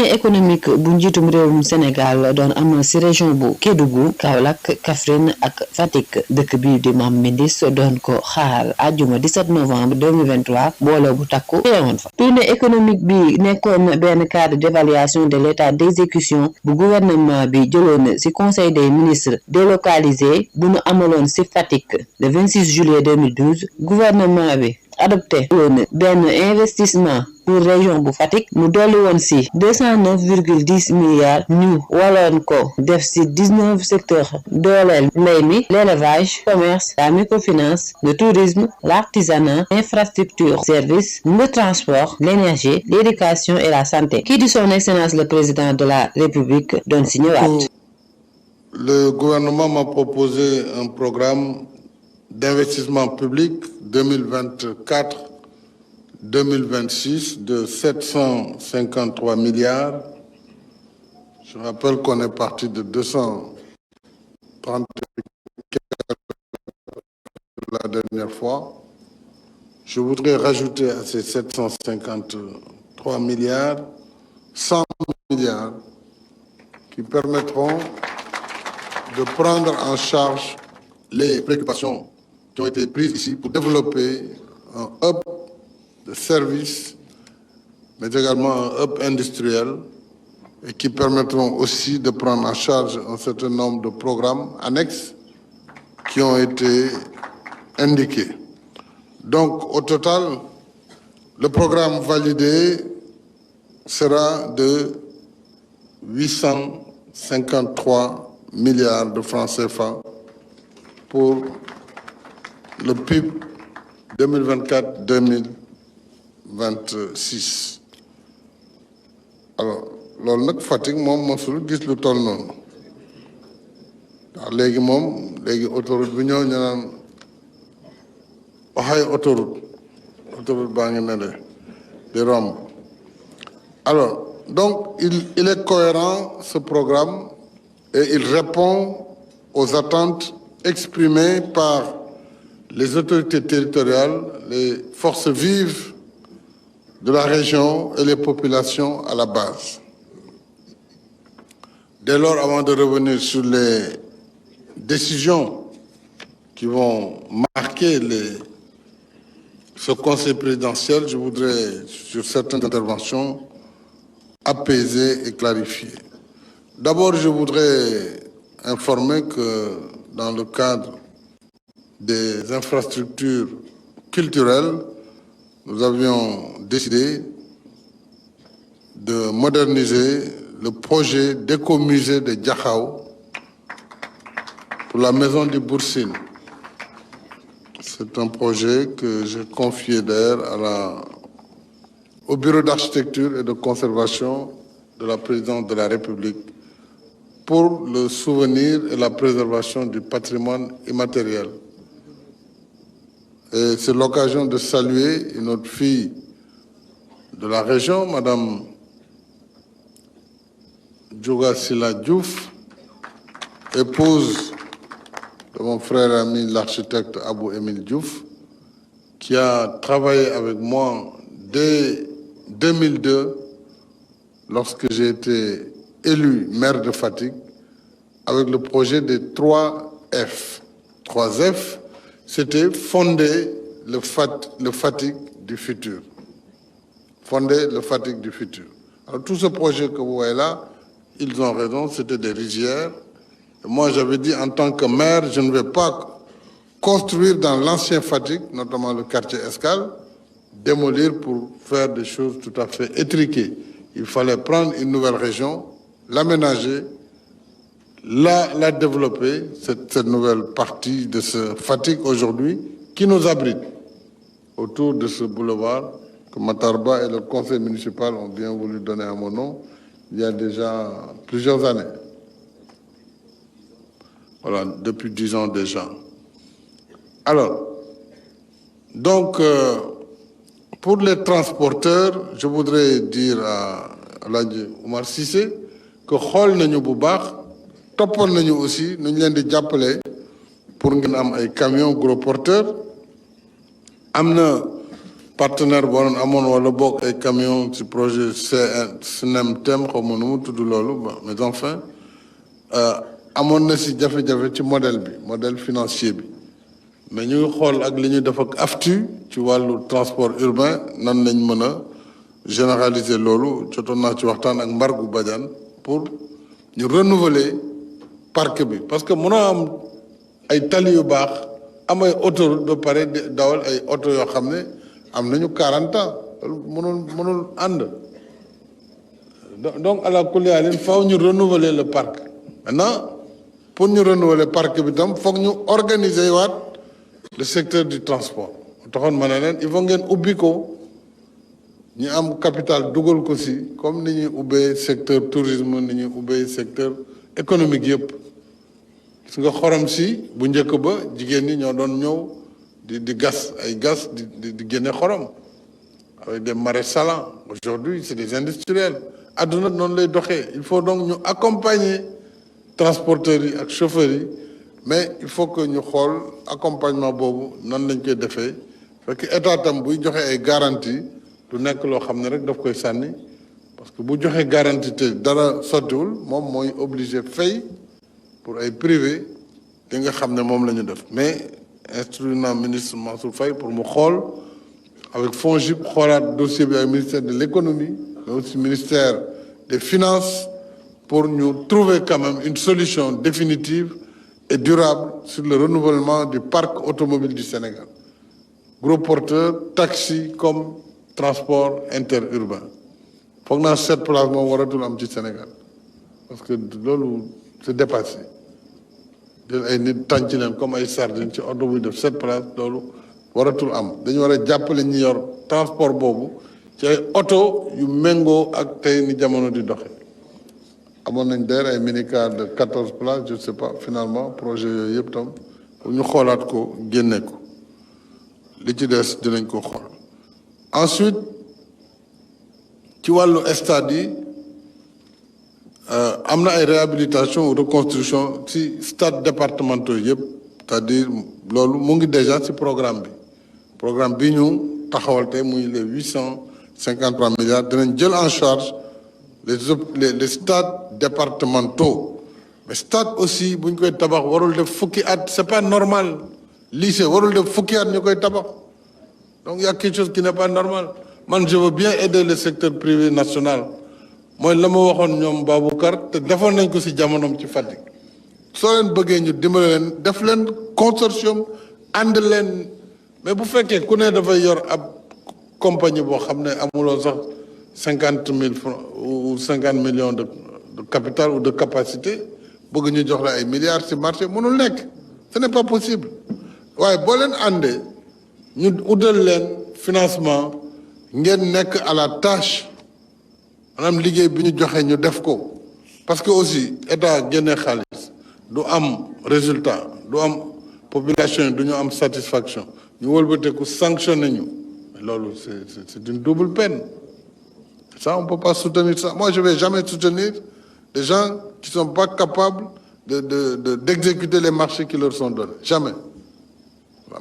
tournée économique bu njiitum réewum Sénégal doon am ci région bu Kédougou Kaolack Kaffrine ak Fatick dëkk bi di Mame Mbindis doon ko xaar àjjuma 17 novembre 2023 mbooloo bu takku teewoon fa. Tournée économique bi nekkoon benn cadre d'évaluation de l'état d'exécution bu gouvernement bi jëloon ci conseil des ministres délocalisé bu nu amaloon ci Fatick le 26 juillet 2012 gouvernement bi adopté woon benn investissement pour région bu Fatick mu dolli woon ci 209,10 milliards ñu waloon ko def ci 19 secteurs dooleel mbay mi l'élevage commerce la microfinance le tourisme l'artisanat infrastructure services le transport l'énergie l'éducation et la santé kii di son excellence le président de la République doon ci ñëwaat. Le gouvernement m'a proposé un programme d'investissement public 2024-2026 de 753 milliards. Je rappelle qu'on est parti de 230 la dernière fois. Je voudrais rajouter à ces 753 milliards 100 milliards qui permettront de prendre en charge les préoccupations qui ont été prises ici pour développer un hub de services, mais également un hub industriel, et qui permettront aussi de prendre en charge un certain nombre de programmes annexes qui ont été indiqués. Donc, au total, le programme validé sera de 853 milliards de francs CFA pour le PIB 2024-2026. Alors loolu nag Fatick moom mosul gis lu toll noonu ndax léegi autoroute bi ñëw ñu naan waxay autoroute baa ngi ne di romb. Alors donc il est cohérent ce programme et il répond aux attentes exprimées par les autorités territoriales, les forces vives de la région et les populations à la base. Dès lors, avant de revenir sur les décisions qui vont marquer ce conseil présidentiel, je voudrais, sur certaines interventions, apaiser et clarifier. D'abord, je voudrais informer que dans le cadre des infrastructures culturelles, nous avions décidé de moderniser le projet d'écomusée de Diakhao pour la maison du Boursine. C'est un projet que j'ai confié d'ailleurs au bureau d'architecture et de conservation de la présidence de la République pour le souvenir et la préservation du patrimoine immatériel. Et c'est l'occasion de saluer une autre fille de la région, Madame Djouga Sila Diouf, épouse de mon frère ami l'architecte Abou Émile Diouf, qui a travaillé avec moi dès 2002, lorsque j'ai été élu maire de Fatick, avec le projet des 3F. 3F, c'était fonder le Fatick du futur. Fonder le Fatick du futur. Alors tout ce projet que vous voyez là, ils ont raison, c'était des rizières. Et moi, j'avais dit en tant que maire, je ne vais pas construire dans l'ancien Fatick, notamment le quartier Escale, démolir pour faire des choses tout à fait étriquées. Il fallait prendre une nouvelle région, l'aménager, la développer, cette nouvelle partie de ce Fatick aujourd'hui qui nous abrite autour de ce boulevard que Matarba et le conseil municipal ont bien voulu donner à mon nom il y a déjà plusieurs années. Voilà, depuis 10 ans déjà. Alors, donc, pour les transporteurs, je voudrais dire à Aladji Oumar Cissé que xool nañu bu baax toppoon nañu aussi nu ñu leen di jàppale pour ngeen am ay camions gros porteurs. Am na partenaire boo doon amoon wala bokk ay camion ci projet SNEMTEM xaw ma nu mu tudd loolu mais enfin amoon na si jafe-jafe ci modèle financier bi mais ñu ngi xool ak li ñuy def ak AFTU ci wàllu transport urbain nan lañ mën a généraliser loolu jotoon naa ci waxtaan ak Mbargou Badiane pour ñu renouveler parc bi parce que mënoo am ay tali yu baax am ay autoroute ba pare dawal ay oto yoo xam ne am nañu 40 ans mënul ànd donc à la kulli haalin faaw ñu renouveler le parc maintenant pour ñu renouveler parc bi tam foog ñu organiser waat le secteur du transport taxoon ma ne leen il faut ngeen ubbi ko ñu am capital dugal ko si comme ni ñuy ubbee secteur tourisme ni ñuy ubbee secteur économique yëpp gis nga xorom si bu njëkk ba jigéen ñi ñoo doon ñëw di gas di génne xorom avec des marais salants aujourd'hui c'est des industriels adduna noonu lay doxee il faut donc ñu accompagner transporteurs yi ak chauffeurs yi mais il faut que ñu xool accompagnement boobu nan lañ koy defee fekk état tam buy joxe ay garantie du nekk loo xam ne rek daf koy sànni parce que bu joxe garantie te dara sottiwul moom mooy obligé fay pour ay privé li nga xam ne moom la ñu def mais instruit naa ministre Mansour Faye pour mu xool avec FONGIP xoolaat dossier bi ay ministère de l'économie mais aussi ministère des finances pour ñu trouver quand même une solution définitive et durable sur le renouvellement du parc automobile du Sénégal gros porteur taxi comme transport interurbain foog naa 7 places moom waratul am ci Sénégal parce que loolu c'est dépassé jël ay nit tànc leen comme ay sardines ci oto buy def 7 places loolu waratul am dañu war a jàppale ñi yor transport boobu ci ay oto yu méngoo ak tey ni jamono di doxe amoon nañ d'ailleurs ay minicar de 14 places je sais pas finalement projet yooyu yëpp tam ñu xoolaat ko génne ko li ci des dinañ ko xool ensuite ci wàllu stade yi am na ay réhabilitation ou reconstruction ci stade départementaux yëpp c'est-à-dire loolu mu ngi déjà ci programme bi ñu taxawal tey muy les 853 milliards dinañ jël en charge les stades départementaux mais stade aussi bu ñu koy tabax warul def fukki at c'est pas normal lycée warul def fukki at ñu koy tabax donc il y a quelque chose qui n'est pas normal man je veux bien aider le secteur privé national mooy la ma waxoon ñoom Baboucar te defoon nañ ko ci jamonoom ci Fatick soo leen bëggee ñu dimbale leen def leen consortium ànd leen mais bu fekkee ku ne dafay yor ab compagnie boo xam ne amuloo sax 50 000 francs ou 50 millions de capital ou de capacité bëgg ñu jox la ay milliards ci marché mënul nekk ce n'est pas possible waaye boo leen àndee ñu utal leen financement ngeen nekk à la tâche maanaam liggéey bi ñu joxe ñu def ko parce que aussi état génne xaalis du am résultat du am population yi du ñu am satisfaction ñu wëlbateeku sanctionné ñu loolu c'est une double peine ça on peut pas soutenir ça moi je vais jamais soutenir des gens qui sont pas capables d'exécuter les marchés qui leur sont donnés jamais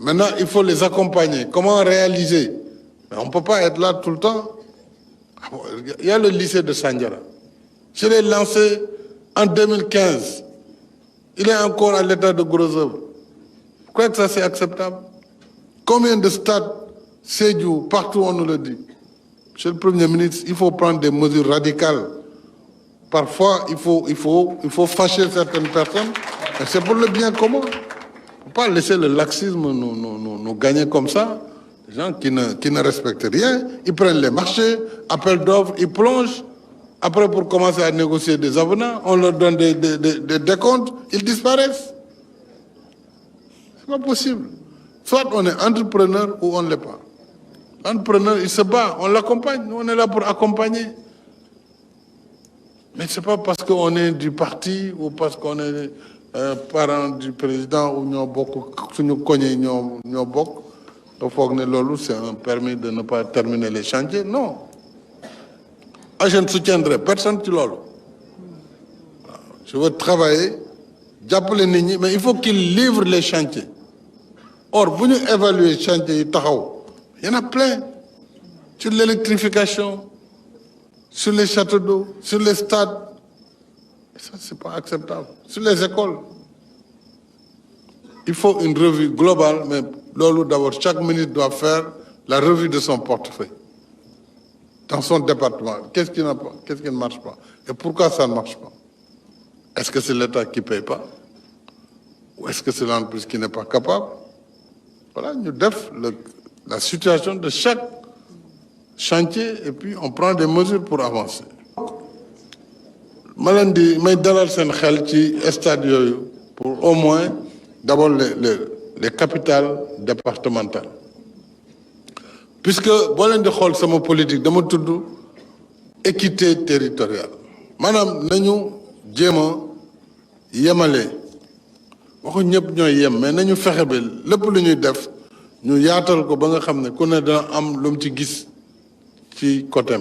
maintenant il faut les accompagner comment réaliser mais on peut pas être là tout le temps il y a le lycée de Sandiara je l'ai lancé en 2015 il est encore à l'état de gros œuvre vous croyez que ça c'est acceptable combien de stades Sédhiou partout on nous le dit Monsieur le Premier ministre il faut prendre des mesures radicales parfois il faut fâcher certaines personnes mais c'est pour le bien commun il ne faut pas laisser le laxisme nous gagner comme ça des gens qui ne respectent rien ils prennent les marchés appel d'offres ils plongent après pour commencer à négocier des avenants on leur donne des décomptes ils disparaissent c'est pas possible soit on est entrepreneur ou on ne l'est pas l'entrepreneur il se bat on l'accompagne nous on est là pour accompagner mais c'est pas parce qu'on est du parti ou parce qu'on est parent du président ou ñoo bokk suñu koñe ñoo bokk nga foog ne loolu c'est un permis de ne pas terminer les chantiers non je ne soutiendrai personne ci loolu je veux travailler jàppale nit ñi mais il faut qu'ils livrent les chantiers or bu ñu évaluer chantiers yi taxaw y en a plein sur l'électrification, sur les châteaux d'eau, sur les stades. Et ça, c'est pas acceptable. Sur les écoles. Il faut une revue globale, mais d'abord, chaque ministre doit faire la revue de son portefeuille. Dans son département, qu'est-ce qui ne marche pas? Et pourquoi ça ne marche pas? Est-ce que c'est l'État qui ne paye pas? Ou est-ce que c'est l'entreprise qui n'est pas capable? Voilà, nous devons la situation de chaque chantier et puis on prend des mesures pour avancer. Malandi, mais dalal sen xel ci stade yoyu pour au moins d'abord les capitales départementales. Puisque boo leen di xool sama politique dama tudd équité territoriale maanaam nañu jéem a yemale waxu ñëpp ñooy yem mais nañu fexe ba lépp lu ñuy def ñu yaatal ko ba nga xam ne ku ne dana am lu mu ci gis ci côté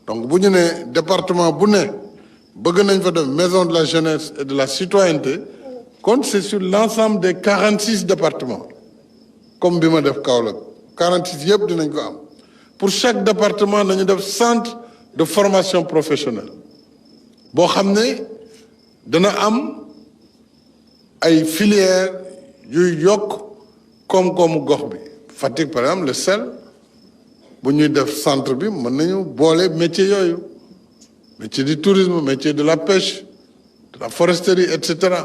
donc bu ñu ne département bu ne bëgg nañ fa def maison de la jeunesse et de la citoyenneté kon c'est sur l'ensemble des 46 départements comme bi ma def Kaolack 46 yëpp dinañ ko am pour chaque département nañu def centre de formation professionnelle boo xam ne dana am ay filières yuy yokk koom-koomu gox bi Fatick par exemple le sel bu ñuy def centre bi mën nañu boole métier yooyu métier du tourisme métier de la pêche de la foresterie etc.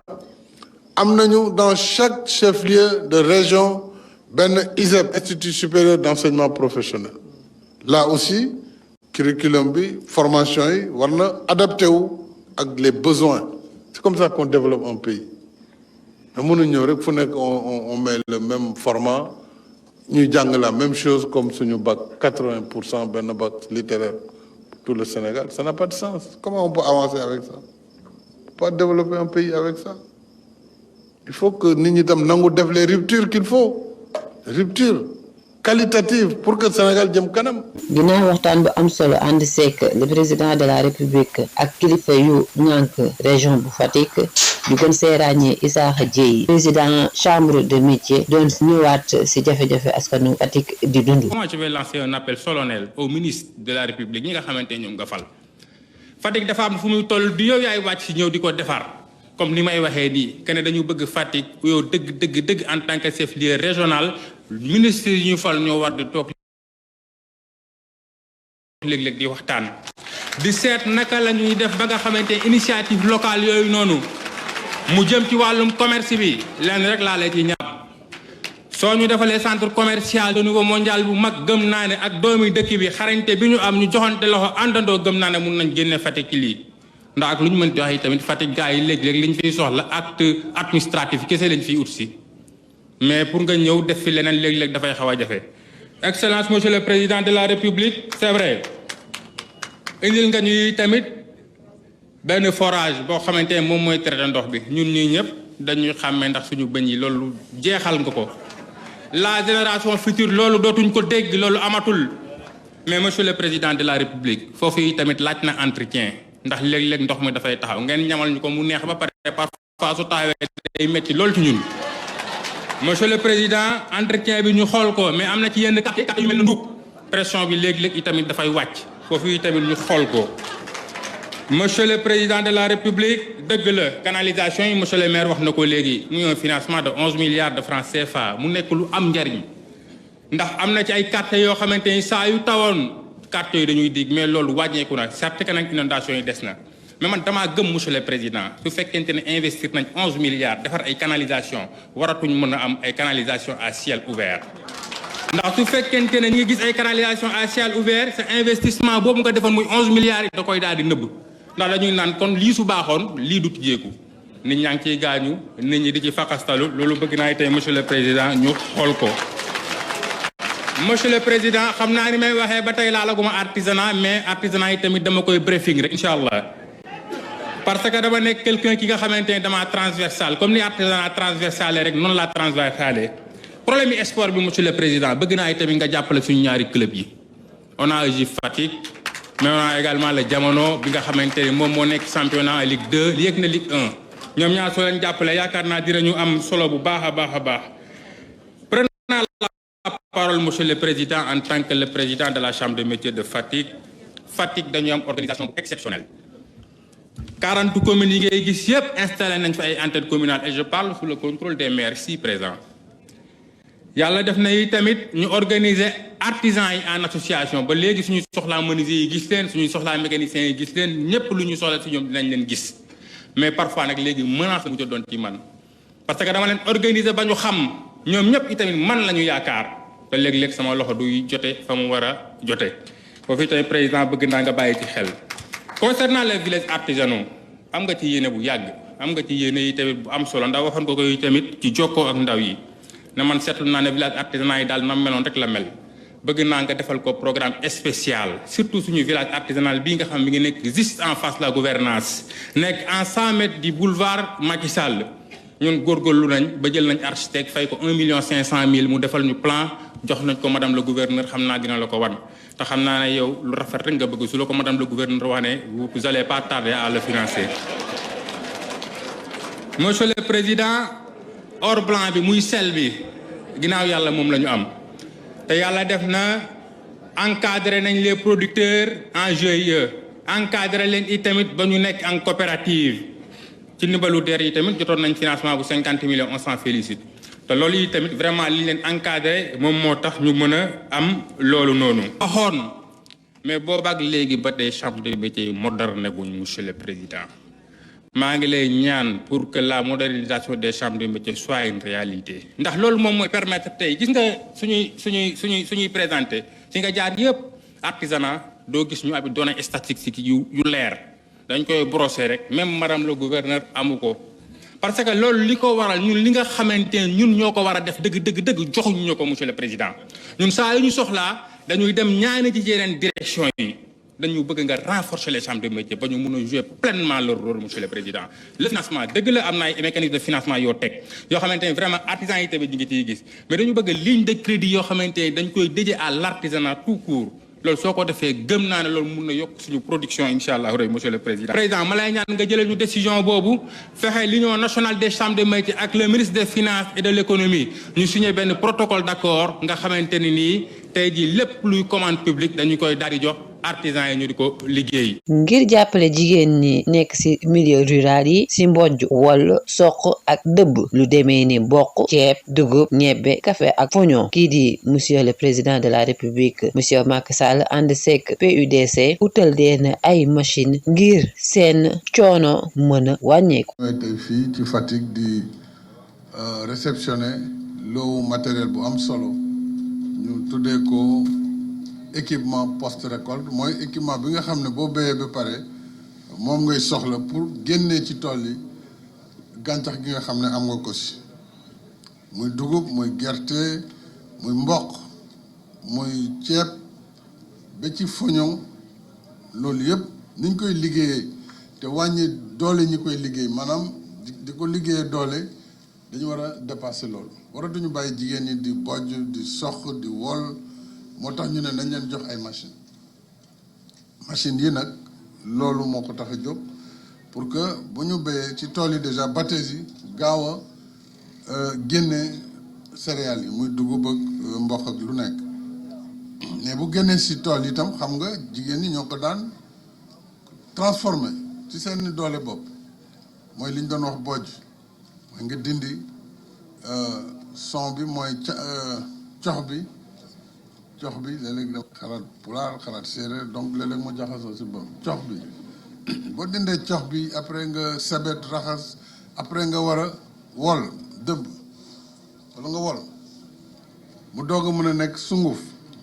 am nañu dans chaque chef-lieu de région benn ISEP Institut supérieur d'enseignement professionnel là aussi curriculum bi formation yi war na adapté wu ak les besoins c'est comme ça qu'on développe un pays mais mënu ñëw rek fu nekk on met le même format ñuy jàng la même chose comme suñu bac 80% benn bac littéraire pour tout le Sénégal ça n'a pas de sens comment on peut avancer avec ça on peut pas développer un pays avec ça il faut que nit ñi tam nangu def les ruptures qu'il faut rupture qualitative pour que Sénégal jëm kanam. ginnaaw waxtaan bu am solo ànd seek le président de la République ak kilifa yu ñànk région bu Fatick ñu gën see ràññee Issakha Dieye président chambre de métier doon ñëwaat si jafe-jafe askanu Fatick di dund. Moi je vais lancer un appel solennel au ministre de la République ñi nga xamante ñoom nga fal Fatick dafa am fu muy toll du yow yaay wàcc si ñëw di ko defar comme ni may waxee nii que ne dañu bëgg Fatick yow dëgg en tant que chef-lieu régional ministre yi ñu fal ñoo war di toog léeg-léeg di waxtaan di seet naka la ñuy def ba nga xamante initiative locale yooyu noonu mu jëm ci wàllum commerce bi lenn rek laa lay ci ñaar soo ñu defalee centre commercial de niveau mondial bu mag gëm naa ne ak doomi dëkk bi xarañte bi ñu am ñu joxante loxo àndandoo gëm naa ne mun nañ génne Fatick ci lii ndax ak lu ñu mënti wax yi tamit Fatick gars yi léeg-léeg liñ fiy soxla acte administratif kese lañ fiy ut si mais pour nga ñëw def fi leneen léeg-léeg dafay xaw a jafe. Excellence monsieur le président de la République c'est vrai indil nga ñuy tamit benn forage boo xamante ne moom mooy traité ndox bi ñun ñii ñëpp dañuy xàmmee ndax suñu bëñ yi loolu jeexal nga ko la génération future loolu dootuñ ko dégg loolu amatul mais monsieur le président de la République foofu yi tamit laaj na entretien ndax léeg-léeg ndox mi dafay taxaw ngeen ñamal ñu ko mu neex ba pare parfois su taxawee day métti loolu ci ñun. Monsieur le président entretien bi ñu xool ko mais am na ci yenn quartier yu mel ne Ndouk pression bi léeg-léeg itamit dafay wàcc foofu itamit ñu xool ko. Monsieur le président de la République dëgg la canalisation yi monsieur le maire wax na ko léegi muy un financement de 11 milliards de francs CFA mu nekk lu am njariñ ndax am na ci ay quartiers yoo xamante ni saa yu tawoon quartiers yi dañuy dig mais loolu wàññeeku na certes que nag inondation yi des na. mais man damaa gëm monsieur le président su fekkente ne investir nañ 11 milliards defar ay canalisation waratuñ mën a am ay canalisation à ciel ouvert ndax su fekkente ne ñu ngi gis ay canalisation à ciel ouvert c'est investissement boobu nga defoon muy 11 milliards yi da koy daal di nëbb ndax dañuy naan kon lii su baaxoon lii du tijjeeku nit ñaa ngi ciy gaañu nit ñi di ci fakastalu loolu bëgg naa tey monsieur le président ñu xool ko. monsieur le président xam naa ni may waxee ba tey laalaguma artisanat mais artisanat yi tamit dama koy briefing rek incha allah. parce que dama nekk quelqu'un ki nga xamante ne dama transversal comme ni artisanat transversal rek noonu laa transversal problème yi sport bi monsieur le président bëgg naa tamit nga jàppale suñu ñaari club yi on a AJ Fatick mais on a également le Jamono bi nga xamante ne moom moo nekk championnat Ligue 2 yéeg na Ligue 1 ñoom ñaar soo leen jàppale yaakaar naa dinañu am solo bu baax a baax a baax. prenant la parole, monsieur le président, en tant que le président de la chambre de métiers de Fatick. Fatick dañu am organisation exceptionnelle. 40 communes yi ngay gis yëpp installé nañ fa ay antennes communales et je parle sous le contrôle des maires ici présents. yàlla def na yi tamit ñu organiser artisans yi en association ba léegi suñu soxlaa menuisiers yi gis leen suñuy soxlaa mécaniciens yi gis leen ñëpp lu ñu soxla si ñoom dinañ leen gis mais parfois nag léegi menace la mu doon ci man parce que dama leen organiser ba ñu xam ñoom ñëpp itamit man la ñu yaakaar te léeg-léeg sama loxo du jote fa mu war a jote foofu itamit président bëgg naa nga bàyyi ci xel. concernant les villages artisanaux am nga ci yéene bu yàgg am nga ci yéene yi tamit bu am solo ndax waxoon ko koy tamit ci jokkoo ak ndaw yi ne man seetlu naa ne village artisanal yi daal na meloon rek la mel bëgg naa nga defal ko programme spécial surtout suñu village artisanal bii nga xam mi ngi nekk juste en face la gouvernance nekk en 100 mètres du boulevard Macky Sall ñun góorgóorlu nañ ba jël nañ architecte fay ko 1,5 million mu defal ñu plan jox nañ ko madame le gouverneur xam naa dina la ko wan te xam naa ne yow lu rafet rek nga bëgg su la ko madame le gouverneur wax ne vous allez pas tarder à le financer. monsieur le président or blanc bi muy sel bi ginnaaw yàlla moom la ñu am te yàlla def na encadré nañ les producteurs en GIE encadré leen itamit ba ñu nekk en coopérative ci ndimbalu DER yi tamit jotoon nañ financement bu 50 millions on s'en félicite te loolu yi tamit vraiment li leen encadré moom moo tax ñu mën a am loolu noonu. waxoon mais boobaak léegi ba tey chambre de métiers moderne guñ monsieur le président maa ngi lay ñaan pour que la modernisation des chambres de métiers soit une réalité ndax loolu moom mooy permettre tey gis nga suñuy présenté ci nga jaar yëpp artisanat doo gis ñu abi données statistiques yu leer dañ koy brosser rek même madame le gouverneur amu ko parce que loolu li ko waral ñun li nga xamante ne ñun ñoo ko war a def dëgg joxuñu ñu ko monsieur le président ñun saa yu ñu soxlaa dañuy dem ñaani ci yeneen direction yi dañu bëgg nga renforcer les chambres de métiers ba ñu mën a jouer pleinement leur rôle monsieur le président le financement dëgg la am na ay mécanisme de financement yoo teg yoo xamante ne vraiment artisans yi tamit ñu ngi ciy gis mais dañu bëgg ligne de crédit yoo xamante ne dañ koy dédié à l'artisanat tout court loolu soo ko defee gëm naa ne loolu mun na yokk suñu production incha allah rëy monsieur le président. président ma lay ñaan nga jëlee ñu décision boobu fexe l'union nationale des chambres de métiers ak le ministre des finances et de l'économie ñu signé benn protocole d'accord nga xamante ni nii tey jii lépp luy commande publique dañu koy daal di jox artisans yi ñu di ko liggéey. ngir jàppale jigéen ñi nekk ci milieu rural yi ci mbojj wol soq ak dëbb lu demee ni mboq ceeb dugub ñebbe café ak foño kii di monsieur le président de la république monsieur Macky Sall ànd seek PUDC utal leen ay machine ngir seen coono mën a wàññeeku. tey fii ci Fatick di réceptionner loo matériel bu am solo ñu tuddee ko équipement post-récolte mooy équipement bi nga xam ne boo béyee ba pare moom ngay soxla pour génnee ci tool yi gàncax gi nga xam ne am nga ko si muy dugub muy gerte muy mboq muy ceeb ba ci foño loolu yëpp niñ koy liggéeyee te wàññi doole ñi koy liggéey maanaam di ko liggéeyee doole dañu war a dépasser loolu waratuñu bàyyi jigéen ñi di bojj di sox di wol moo tax ñu ne nañ leen jox ay machine yi nag loolu moo ko tax a jóg pour que bu ñu béyee ci tool yi déjà batteuse yi gaaw a génne céréales yi muy dugub ak mboq ak lu nekk mais bu génnee si tool yi itam xam nga jigéen ñi ñoo ko daan transformé ci seen doole bopp mooy li ñu doon wax bojj mooy nga dindi son bi mooy cox bi léeg-léeg da xalaat pulaar xalaat séeréer donc léeg-léeg mu jaxasoo si bopp cox bi boo dindee cox bi après nga sabet raxas après nga war a wol dëbb wala nga wol mu doog a mën a nekk sunguf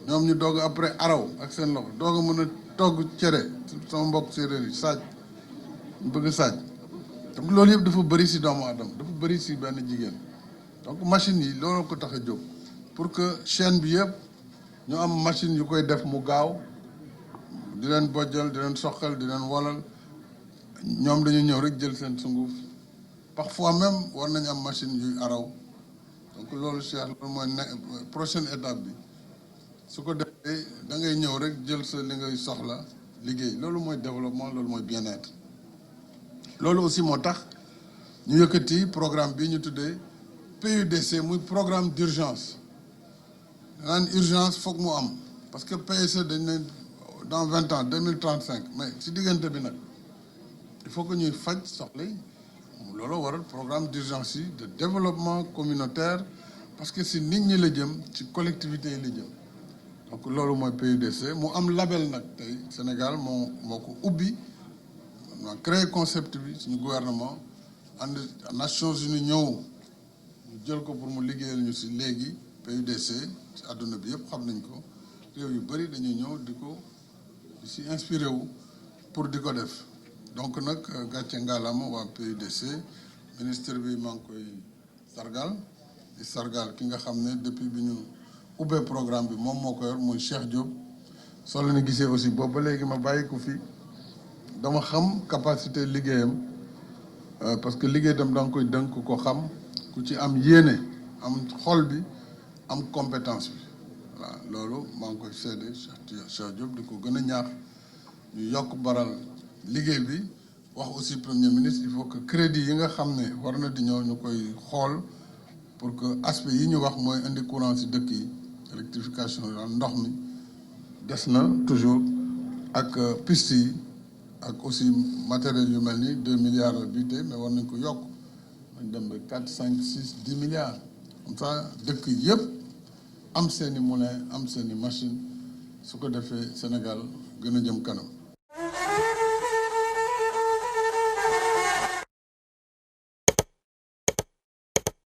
ñoom ñu doog après araw ak seen loxo doog a mën a togg cere sama mbokk séeréer yi saaj ñu bëgg saaj donc loolu yëpp dafa bëri si doomu aadama dafa bëri si benn jigéen donc machine yi loolu ko tax a jóg pour que chaîne bi yëpp ñu am machine yu koy def mu gaaw di leen bojjal di leen soqal di leen wolal ñoom dañu ñëw rek jël seen sunguf parfois même war nañu am machine yuy araw donc loolu Cheikh loolu mooy prochaine étape bi su ko defee da ngay ñëw rek jël sa li ngay soxla liggéey loolu mooy développement loolu mooy bien-être loolu aussi moo tax ñu yëkkati programme bi ñu tuddee PUDC muy programme d'urgence naan urgence foog mu am parce que PSE dañ ne dans 20 ans 2035 mais ci diggante bi nag il faut que ñuy faj soxla yi loolu waral programme d'urgence yi de développement communautaire parce que si nit ñi la jëm ci collectivité yi la jëm donc loolu mooy PUDC mu am label nag tey Sénégal moo ko ubbi ma créé concept bi suñu gouvernement ànd Nations Unies ñëw ñu jël ko pour mu liggéeyal ñu si léegi PUDC ci àdduna bi yëpp xam nañ ko réew yu bëri dañuy ñëw di si inspiré wu pour di ko def donc nag gàcce ngaalama waa PUDC ministre bi maa ngi koy sargal di sargal ki nga xam ne depuis bi ñu ubbee programme bi moom moo ko yor muy Cheikh Diop soo leen gisee aussi boobu ba léegi ma bàyyi ko fi dama xam capacité liggéeyam parce que liggéey tam da nga koy dënk ko xam ku ci am yéene am xol bi am compétence bi voilà loolu maa ngi koy seede Cheikh Diop di ko gën a ñaax ñu yokk baral liggéey bi wax aussi premier ministre il faut que crédit yi nga xam ne war na di ñëw ñu koy xool pour que aspect yi ñu wax mooy indi courant ci dëkk yi électrification ndox mi des na toujours ak piste yi ak aussi matériel yu mel ni 2 milliards la bii tey mais war nañ ko yokk nañ dem ba 4 5 6 10 milliards comme ça dëkk yëpp am seeni moulin am seeni machine su ko defee Sénégal gën a jëm kanam